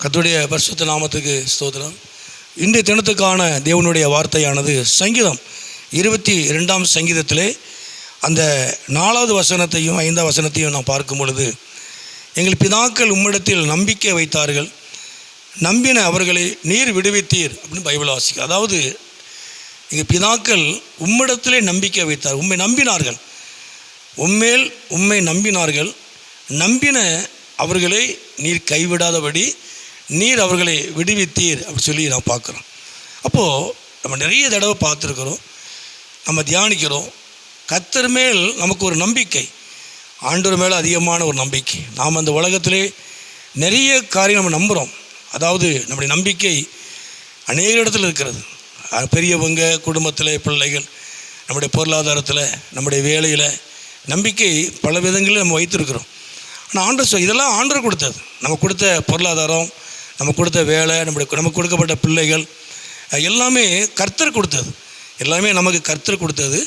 கர்த்தருடைய பரிசுத்த நாமத்துக்கு ஸ்தோத்திரம். இன்றைய தினத்துக்கான தேவனுடைய வார்த்தையானது சங்கீதம் 22ஆம் சங்கீதத்திலே அந்த 4வது வசனத்தையும் 5வது வசனத்தையும் நாம் பார்க்கும் பொழுது, எங்கள் பிதாக்கள் உம்மிடத்தில் நம்பிக்கை வைத்தார்கள், நம்பின அவர்களை நீர் விடுவித்தீர் அப்படின்னு பைபிள் வாசிக்க. அதாவது எங்கள் பிதாக்கள் உம்மிடத்திலே நம்பிக்கை வைத்தார், உம்மை நம்பினார்கள், உம்மை நம்பினார்கள், நம்பின அவர்களை நீர் கைவிடாதபடி நீர் அவர்களை விடுவித்தீர் அப்படி சொல்லி நான் பார்க்குறோம். அப்போது நம்ம நிறைய தடவை பார்த்துருக்குறோம், நம்ம தியானிக்கிறோம். கர்த்தர் மேல் நமக்கு ஒரு நம்பிக்கை, ஆண்டவர் மேலே அதிகமான ஒரு நம்பிக்கை. நாம் அந்த உலகத்திலே நிறைய காரியம் நம்ம நம்புகிறோம். அதாவது நம்முடைய நம்பிக்கை அநேக இடத்துல இருக்கிறது. பெரியவங்க, குடும்பத்தில், பிள்ளைகள், நம்முடைய பொருளாதாரத்தில், நம்முடைய வேலையில் நம்பிக்கை பல விதங்களில் நம்ம வைத்திருக்கிறோம். ஆனால் ஆண்டவர் இதெல்லாம் ஆண்டவர் கொடுத்தது. நம்ம கொடுத்த பொருளாதாரம், நம்ம கொடுத்த வேலை, நமக்கு கொடுக்கப்பட்ட பிள்ளைகள் எல்லாமே கர்த்தர் கொடுத்தது. எல்லாமே நமக்கு கர்த்தர் கொடுத்தது.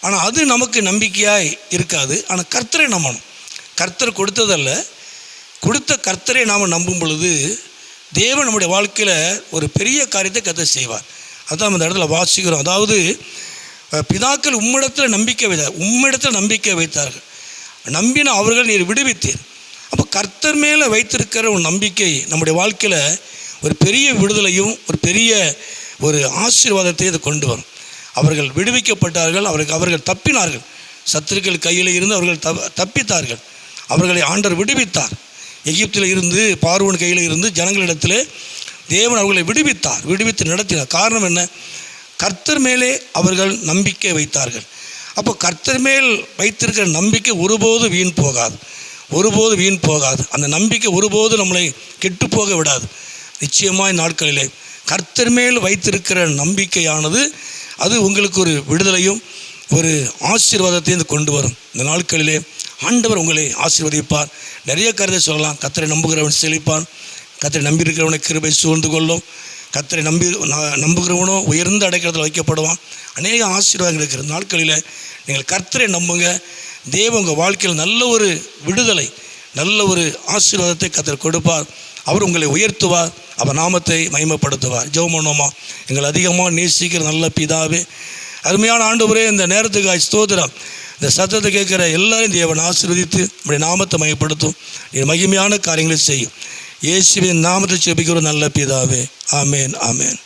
ஆனால் அது நமக்கு நம்பிக்கையாக இருக்காது. ஆனால் கர்த்தரை நம்பணும். கர்த்தர் கொடுத்ததல்ல, கொடுத்த கர்த்தரை நாம் நம்பும் பொழுது தேவன் நம்முடைய வாழ்க்கையில் ஒரு பெரிய காரியத்தை கர்த்தர் செய்வார். அதுதான் இந்த இடத்துல வாசிக்கிறோம். அதாவது பிதாக்கள் உம்மிடத்தில் நம்பிக்கை வைத்தார்கள், நம்பின அவர்கள் நீர் விடுவித்தீர். அப்போ கர்த்தர் மேலே வைத்திருக்கிற ஒரு நம்பிக்கை நம்முடைய வாழ்க்கையில் ஒரு பெரிய விடுதலையும் ஒரு பெரிய ஒரு ஆசீர்வாதத்தை இது கொண்டு வரும். அவர்கள் விடுவிக்கப்பட்டார்கள், அவர்கள் தப்பினார்கள். சத்துருக்கள் கையில் இருந்து அவர்கள் தப்பித்தார்கள். அவர்களை ஆண்டவர் விடுவித்தார். எகிப்தில் இருந்து, பார்வோன் கையில் இருந்து ஜனங்களிடத்தில் தேவன் அவர்களை விடுவித்து நடத்தினார். காரணம் என்ன? கர்த்தர் மேலே அவர்கள் நம்பிக்கை வைத்தார்கள். அப்போ கர்த்தர் மேல் வைத்திருக்கிற நம்பிக்கை ஒருபோது வீண் போகாது. அந்த நம்பிக்கை ஒருபோது நம்மளை கெட்டு போக விடாது. நிச்சயமாக நாட்களிலே கர்த்தர் மேல் வைத்திருக்கிற நம்பிக்கையானது அது உங்களுக்கு ஒரு விடுதலையும் ஒரு ஆசீர்வாதத்தையும் கொண்டு வரும். இந்த நாட்களிலே ஆண்டவர் உங்களை ஆசீர்வதிப்பார். நிறைய கருத்தை சொல்லலாம். கர்த்தரை நம்புகிறவன் செழிப்பான், கர்த்தரை நம்பியிருக்கிறவனை கிருபை சூழ்ந்து கொள்ளும், கர்த்தரை நம்புகிறவனோ உயர்ந்த அடைக்கலத்தில் வைக்கப்படுவான். அநேக ஆசீர்வாதங்கள் இருக்கிற நாட்களில் நீங்கள் கர்த்தரை நம்புங்க. தேவன் உங்கள் வாழ்க்கையில் நல்ல ஒரு விடுதலை, நல்ல ஒரு ஆசீர்வாதத்தை கர்த்தர் கொடுப்பார். அவர் உங்களை உயர்த்துவார், அவர் நாமத்தை மகிமைப்படுத்துவார். ஜெபம் பண்ணுவோமா? எங்களை அதிகமாக நேசிக்கிற நல்ல பிதாவே, அருமையான ஆண்டவரே, இந்த நேரத்துக்கு ஸ்தோத்திரம். இந்த சத்தத்தை கேட்குற எல்லாரையும் தேவன் ஆசீர்வதித்து நம்முடைய நாமத்தை மகிமைப்படுத்தும். மகிமையான காரியங்களை செய்யும். இயேசுவின் நாமத்தை ஜெபிக்கிறோம் நல்ல பிதாவே. ஆமேன், ஆமேன்.